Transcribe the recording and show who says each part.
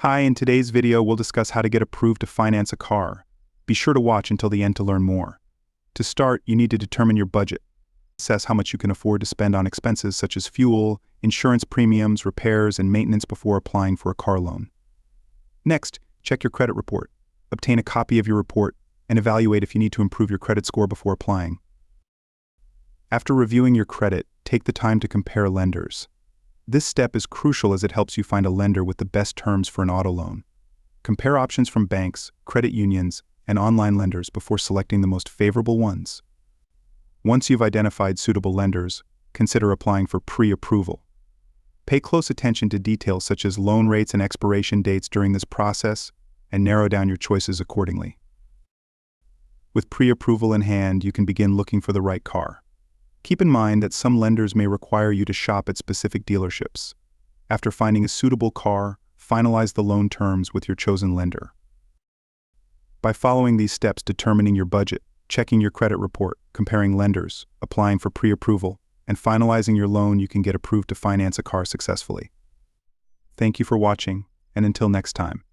Speaker 1: Hi, in today's video we'll discuss how to get approved to finance a car. Be sure to watch until the end to learn more. To start, you need to determine your budget. Assess how much you can afford to spend on expenses such as fuel, insurance premiums, repairs, and maintenance before applying for a car loan. Next, check your credit report. Obtain a copy of your report and evaluate if you need to improve your credit score before applying. After reviewing your credit, take the time to compare lenders. This step is crucial as it helps you find a lender with the best terms for an auto loan. Compare options from banks, credit unions, and online lenders before selecting the most favorable ones. Once you've identified suitable lenders, consider applying for pre-approval. Pay close attention to details such as loan rates and expiration dates during this process, and narrow down your choices accordingly. With pre-approval in hand, you can begin looking for the right car. Keep in mind that some lenders may require you to shop at specific dealerships. After finding a suitable car, finalize the loan terms with your chosen lender. By following these steps, determining your budget, checking your credit report, comparing lenders, applying for pre-approval, and finalizing your loan, you can get approved to finance a car successfully. Thank you for watching, and until next time.